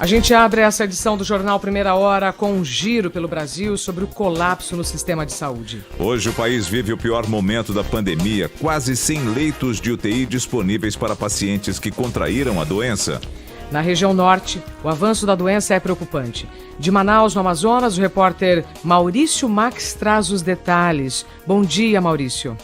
A gente abre essa edição do Jornal Primeira Hora com um giro pelo Brasil sobre o colapso no sistema de saúde. Hoje o país vive o pior momento da pandemia, quase 100 leitos de UTI disponíveis para pacientes que contraíram a doença. Na região norte, o avanço da doença é preocupante. De Manaus, no Amazonas, o repórter Maurício Max traz os detalhes. Bom dia, Maurício.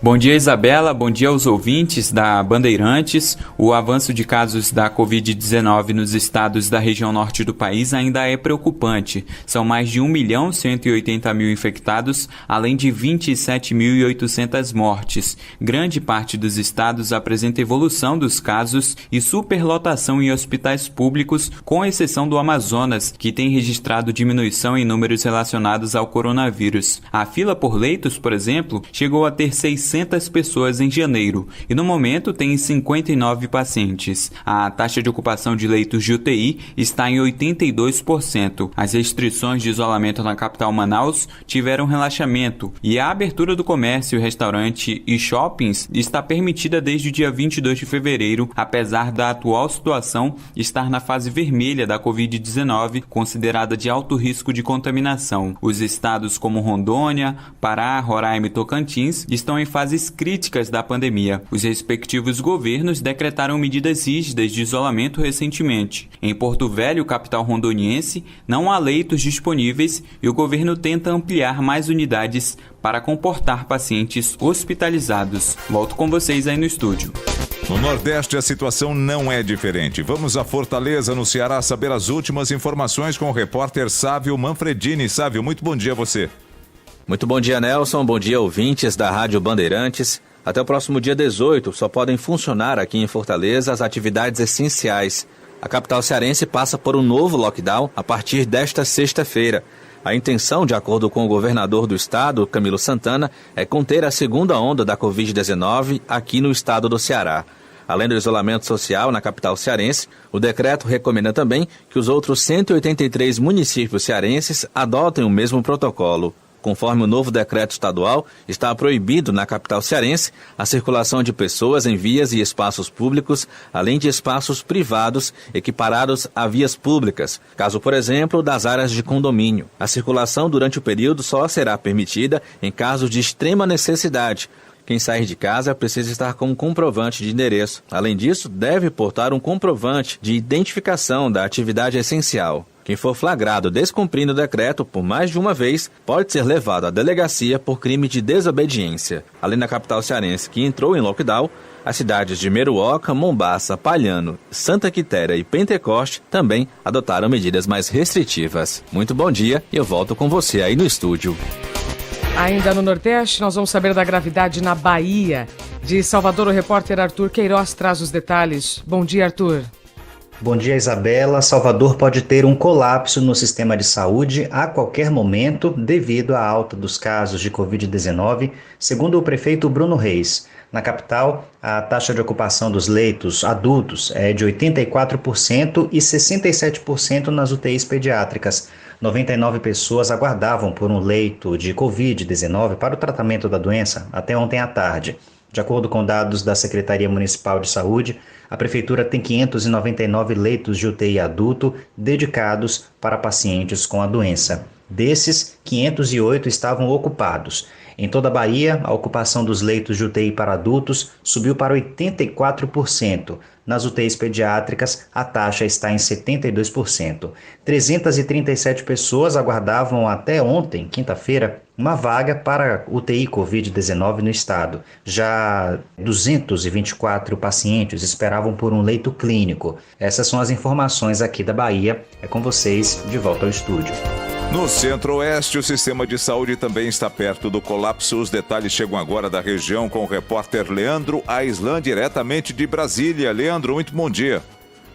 Bom dia, Isabela. Bom dia aos ouvintes da Bandeirantes. O avanço de casos da Covid-19 nos estados da região norte do país ainda é preocupante. São mais de 1.180.000 infectados, além de 27.800 mortes. Grande parte dos estados apresenta evolução dos casos e superlotação em hospitais públicos, com exceção do Amazonas, que tem registrado diminuição em números relacionados ao coronavírus. A fila por leitos, por exemplo, chegou a ter 600 pessoas em janeiro e no momento tem 59 pacientes. A taxa de ocupação de leitos de UTI está em 82%. As restrições de isolamento na capital Manaus tiveram relaxamento e a abertura do comércio, restaurante e shoppings está permitida desde o dia 22 de fevereiro, apesar da atual situação estar na fase vermelha da Covid-19, considerada de alto risco de contaminação. Os estados como Rondônia, Pará, Roraima e Tocantins estão em fases críticas da pandemia. Os respectivos governos decretaram medidas rígidas de isolamento recentemente. Em Porto Velho, capital rondoniense, não há leitos disponíveis e o governo tenta ampliar mais unidades para comportar pacientes hospitalizados. Volto com vocês aí no estúdio. No Nordeste, a situação não é diferente. Vamos a Fortaleza, no Ceará, saber as últimas informações com o repórter Sávio Manfredini. Sávio, muito bom dia a você. Muito bom dia, Nelson. Bom dia, ouvintes da Rádio Bandeirantes. Até o próximo dia 18, só podem funcionar aqui em Fortaleza as atividades essenciais. A capital cearense passa por um novo lockdown a partir desta sexta-feira. A intenção, de acordo com o governador do estado, Camilo Santana, é conter a segunda onda da Covid-19 aqui no estado do Ceará. Além do isolamento social na capital cearense, o decreto recomenda também que os outros 183 municípios cearenses adotem o mesmo protocolo. Conforme o novo decreto estadual, está proibido na capital cearense a circulação de pessoas em vias e espaços públicos, além de espaços privados equiparados a vias públicas, caso, por exemplo, das áreas de condomínio. A circulação durante o período só será permitida em casos de extrema necessidade. Quem sair de casa precisa estar com um comprovante de endereço. Além disso, deve portar um comprovante de identificação da atividade essencial. Quem for flagrado descumprindo o decreto por mais de uma vez pode ser levado à delegacia por crime de desobediência. Além da capital cearense, que entrou em lockdown, as cidades de Meruoca, Mombaça, Palhano, Santa Quitéria e Pentecoste também adotaram medidas mais restritivas. Muito bom dia e eu volto com você aí no estúdio. Ainda no Nordeste, nós vamos saber da gravidade na Bahia. De Salvador, o repórter Arthur Queiroz traz os detalhes. Bom dia, Arthur. Bom dia, Isabela. Salvador pode ter um colapso no sistema de saúde a qualquer momento devido à alta dos casos de Covid-19, segundo o prefeito Bruno Reis. Na capital, a taxa de ocupação dos leitos adultos é de 84% e 67% nas UTIs pediátricas. 99 pessoas aguardavam por um leito de Covid-19 para o tratamento da doença até ontem à tarde. De acordo com dados da Secretaria Municipal de Saúde, a Prefeitura tem 599 leitos de UTI adulto dedicados para pacientes com a doença. Desses, 508 estavam ocupados. Em toda a Bahia, a ocupação dos leitos de UTI para adultos subiu para 84%. Nas UTIs pediátricas, a taxa está em 72%. 337 pessoas aguardavam até ontem, quinta-feira, uma vaga para UTI Covid-19 no estado. Já 224 pacientes esperavam por um leito clínico. Essas são as informações aqui da Bahia. É com vocês, de volta ao estúdio. No Centro-Oeste, o sistema de saúde também está perto do colapso. Os detalhes chegam agora da região com o repórter Leandro Aislan, diretamente de Brasília. Leandro, muito bom dia.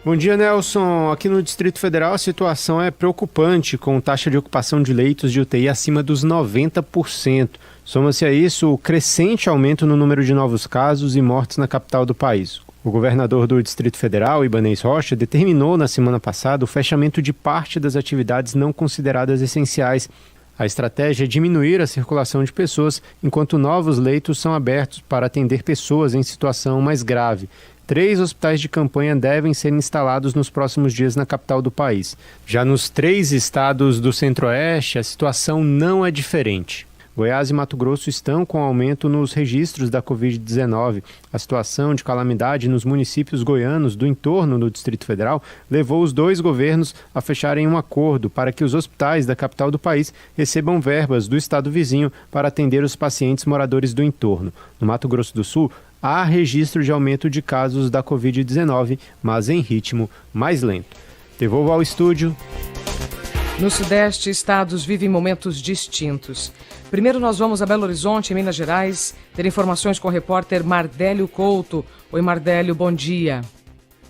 Bom dia, Nelson. Aqui no Distrito Federal a situação é preocupante, com taxa de ocupação de leitos de UTI acima dos 90%. Soma-se a isso o crescente aumento no número de novos casos e mortes na capital do país. O governador do Distrito Federal, Ibanez Rocha, determinou na semana passada o fechamento de parte das atividades não consideradas essenciais. A estratégia é diminuir a circulação de pessoas, enquanto novos leitos são abertos para atender pessoas em situação mais grave. 3 hospitais de campanha devem ser instalados nos próximos dias na capital do país. Já nos 3 estados do Centro-Oeste, a situação não é diferente. Goiás e Mato Grosso estão com aumento nos registros da Covid-19. A situação de calamidade nos municípios goianos do entorno do Distrito Federal levou os 2 governos a fecharem um acordo para que os hospitais da capital do país recebam verbas do estado vizinho para atender os pacientes moradores do entorno. No Mato Grosso do Sul, há registro de aumento de casos da Covid-19, mas em ritmo mais lento. Devolvo ao estúdio. No Sudeste, estados vivem momentos distintos. Primeiro nós vamos a Belo Horizonte, em Minas Gerais, ter informações com o repórter Mardélio Couto. Oi, Mardélio, bom dia.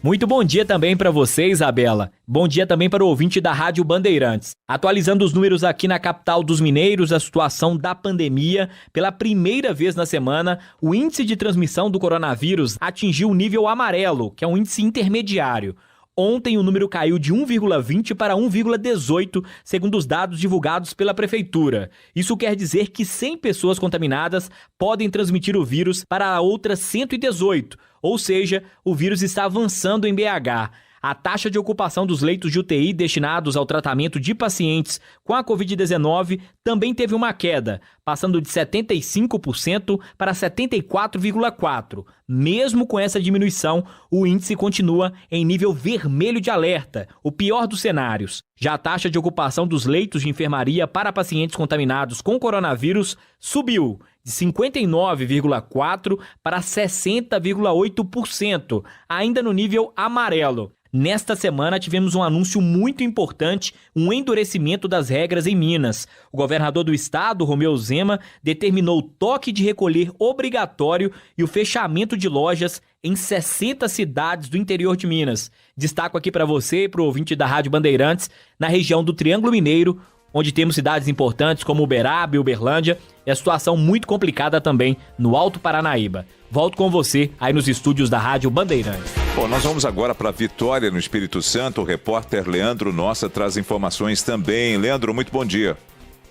Muito bom dia também para você, Isabela. Bom dia também para o ouvinte da Rádio Bandeirantes. Atualizando os números aqui na capital dos mineiros, a situação da pandemia. Pela primeira vez na semana, o índice de transmissão do coronavírus atingiu o nível amarelo, que é um índice intermediário. Ontem o número caiu de 1,20 para 1,18, segundo os dados divulgados pela Prefeitura. Isso quer dizer que 100 pessoas contaminadas podem transmitir o vírus para outras 118, ou seja, o vírus está avançando em BH. A taxa de ocupação dos leitos de UTI destinados ao tratamento de pacientes com a Covid-19 também teve uma queda, passando de 75% para 74,4%. Mesmo com essa diminuição, o índice continua em nível vermelho de alerta, o pior dos cenários. Já a taxa de ocupação dos leitos de enfermaria para pacientes contaminados com coronavírus subiu de 59,4% para 60,8%, ainda no nível amarelo. Nesta semana tivemos um anúncio muito importante, um endurecimento das regras em Minas. O governador do estado, Romeu Zema, determinou o toque de recolher obrigatório e o fechamento de lojas em 60 cidades do interior de Minas. Destaco aqui para você e para o ouvinte da Rádio Bandeirantes, na região do Triângulo Mineiro, onde temos cidades importantes como Uberaba e Uberlândia, e a situação muito complicada também no Alto Paranaíba. Volto com você aí nos estúdios da Rádio Bandeirantes. Bom, nós vamos agora para Vitória, no Espírito Santo. O repórter Leandro Nossa traz informações também. Leandro, muito bom dia.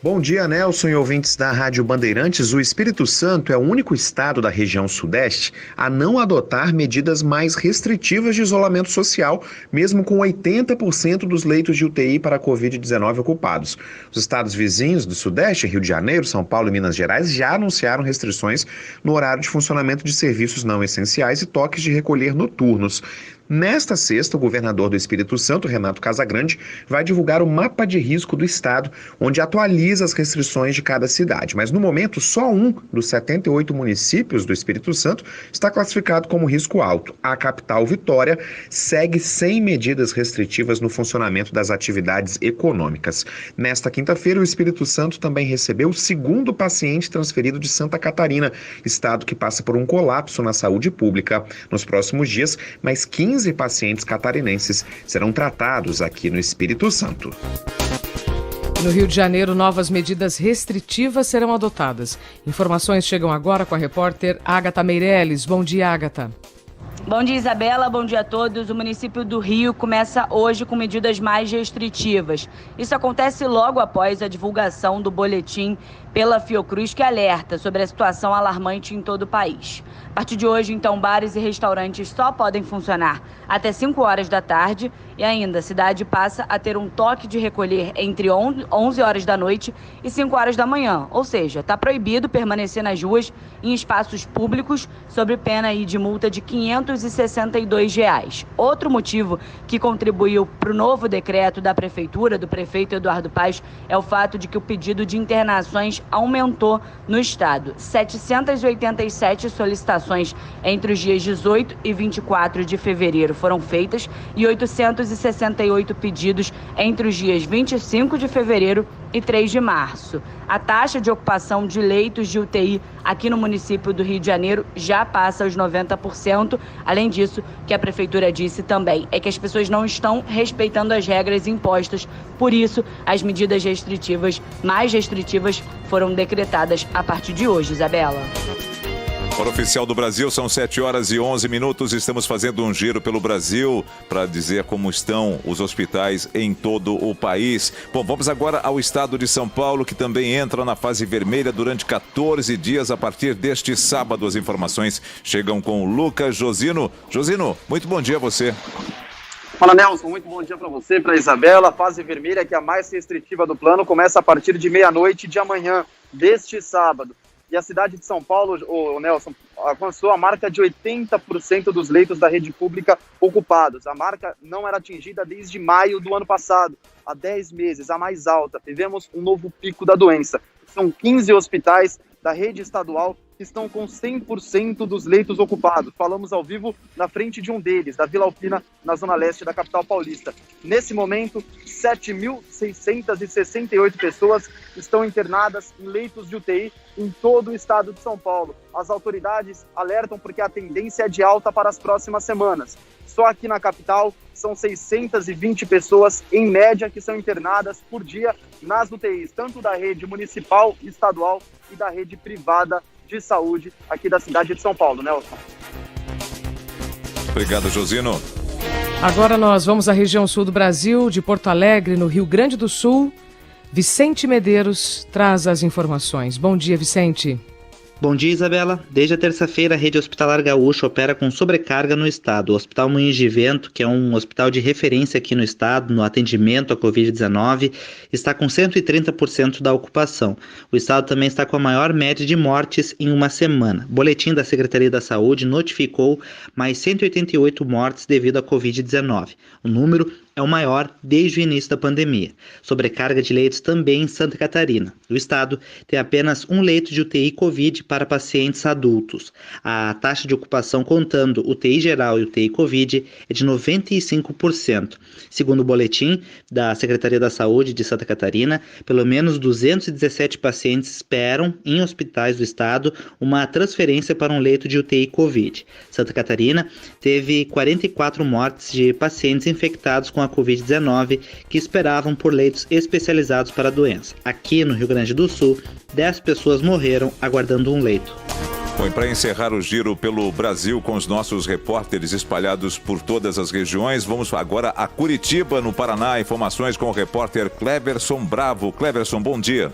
Bom dia, Nelson e ouvintes da Rádio Bandeirantes. O Espírito Santo é o único estado da região sudeste a não adotar medidas mais restritivas de isolamento social, mesmo com 80% dos leitos de UTI para a Covid-19 ocupados. Os estados vizinhos do sudeste, Rio de Janeiro, São Paulo e Minas Gerais, já anunciaram restrições no horário de funcionamento de serviços não essenciais e toques de recolher noturnos. Nesta sexta, o governador do Espírito Santo, Renato Casagrande, vai divulgar o mapa de risco do estado, onde atualiza as restrições de cada cidade. Mas, no momento, só um dos 78 municípios do Espírito Santo está classificado como risco alto. A capital, Vitória, segue sem medidas restritivas no funcionamento das atividades econômicas. Nesta quinta-feira, o Espírito Santo também recebeu o segundo paciente transferido de Santa Catarina, estado que passa por um colapso na saúde pública. Nos próximos dias, mais 15 pacientes catarinenses serão tratados aqui no Espírito Santo. No Rio de Janeiro, novas medidas restritivas serão adotadas. Informações chegam agora com a repórter Ágata Meirelles. Bom dia, Ágata. Bom dia, Isabela. Bom dia a todos. O município do Rio começa hoje com medidas mais restritivas. Isso acontece logo após a divulgação do boletim pela Fiocruz, que alerta sobre a situação alarmante em todo o país. A partir de hoje, então, bares e restaurantes só podem funcionar até 5 horas da tarde e ainda a cidade passa a ter um toque de recolher entre 11 horas da noite e 5 horas da manhã. Ou seja, está proibido permanecer nas ruas em espaços públicos sob pena aí de multa de R$ 562. Outro motivo que contribuiu para o novo decreto da Prefeitura, do prefeito Eduardo Paes, é o fato de que o pedido de internações aumentou no estado. 787 solicitações entre os dias 18 e 24 de fevereiro foram feitas e 868 pedidos entre os dias 25 de fevereiro e 3 de março. A taxa de ocupação de leitos de UTI aqui no município do Rio de Janeiro já passa os 90%. Além disso, o que a prefeitura disse também é que as pessoas não estão respeitando as regras impostas. Por isso, as medidas mais restritivas foram decretadas a partir de hoje, Isabela. Hora oficial do Brasil, são 7h11. Estamos fazendo um giro pelo Brasil para dizer como estão os hospitais em todo o país. Bom, vamos agora ao estado de São Paulo, que também entra na fase vermelha durante 14 dias a partir deste sábado. As informações chegam com o Lucas Josino. Josino, muito bom dia a você. Fala, Nelson, muito bom dia para você, para a Isabela. A fase vermelha, que é a mais restritiva do plano, começa a partir de meia-noite de amanhã, deste sábado. E a cidade de São Paulo, o Nelson, alcançou a marca de 80% dos leitos da rede pública ocupados. A marca não era atingida desde maio do ano passado, há 10 meses, a mais alta. Tivemos um novo pico da doença. São 15 hospitais da rede estadual que estão com 100% dos leitos ocupados. Falamos ao vivo na frente de um deles, da Vila Alpina, na zona leste da capital paulista. Nesse momento, 7.668 pessoas estão internadas em leitos de UTI em todo o estado de São Paulo. As autoridades alertam porque a tendência é de alta para as próximas semanas. Só aqui na capital, são 620 pessoas, em média, que são internadas por dia nas UTIs, tanto da rede municipal, estadual e da rede privada de saúde aqui da cidade de São Paulo, Nelson. Obrigado, Josino. Agora nós vamos à região sul do Brasil, de Porto Alegre, no Rio Grande do Sul. Vicente Medeiros traz as informações. Bom dia, Vicente. Bom dia, Isabela. Desde a terça-feira, a rede hospitalar gaúcha opera com sobrecarga no estado. O Hospital Moinhos de Vento, que é um hospital de referência aqui no estado, no atendimento à Covid-19, está com 130% da ocupação. O estado também está com a maior média de mortes em uma semana. O boletim da Secretaria da Saúde notificou mais 188 mortes devido à Covid-19. O número é o maior desde o início da pandemia. Sobrecarga de leitos também em Santa Catarina. O estado tem apenas um leito de UTI Covid para pacientes adultos. A taxa de ocupação contando UTI geral e UTI Covid é de 95%. Segundo o boletim da Secretaria da Saúde de Santa Catarina, pelo menos 217 pacientes esperam em hospitais do estado uma transferência para um leito de UTI Covid. Santa Catarina teve 44 mortes de pacientes infectados com a Covid-19 que esperavam por leitos especializados para a doença. Aqui no Rio Grande do Sul, 10 pessoas morreram aguardando um leito. Bom, para encerrar o giro pelo Brasil com os nossos repórteres espalhados por todas as regiões, vamos agora a Curitiba, no Paraná. Informações com o repórter Cleverson Bravo. Cleverson, bom dia.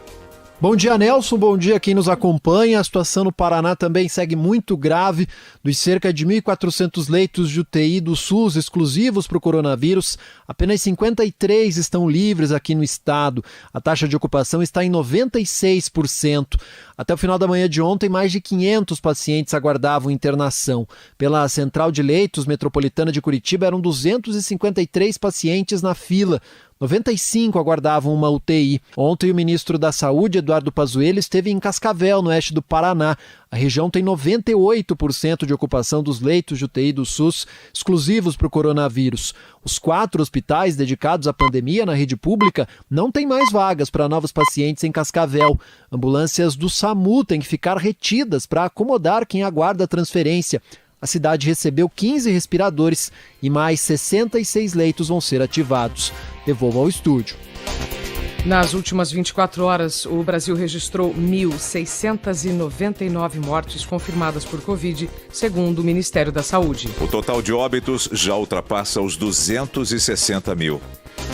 Bom dia, Nelson. Bom dia a quem nos acompanha. A situação no Paraná também segue muito grave. Dos cerca de 1.400 leitos de UTI do SUS exclusivos para o coronavírus, apenas 53 estão livres aqui no estado. A taxa de ocupação está em 96%. Até o final da manhã de ontem, mais de 500 pacientes aguardavam internação. Pela Central de Leitos Metropolitana de Curitiba, eram 253 pacientes na fila. 95 aguardavam uma UTI. Ontem, o ministro da Saúde, Eduardo Pazuello, esteve em Cascavel, no oeste do Paraná. A região tem 98% de ocupação dos leitos de UTI do SUS exclusivos para o coronavírus. Os 4 hospitais dedicados à pandemia na rede pública não têm mais vagas para novos pacientes em Cascavel. Ambulâncias do SAMU têm que ficar retidas para acomodar quem aguarda a transferência. A cidade recebeu 15 respiradores e mais 66 leitos vão ser ativados. Devolvo ao estúdio. Nas últimas 24 horas, o Brasil registrou 1.699 mortes confirmadas por Covid, segundo o Ministério da Saúde. O total de óbitos já ultrapassa os 260 mil.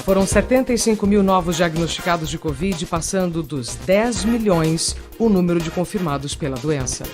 Foram 75 mil novos diagnosticados de Covid, passando dos 10 milhões o número de confirmados pela doença.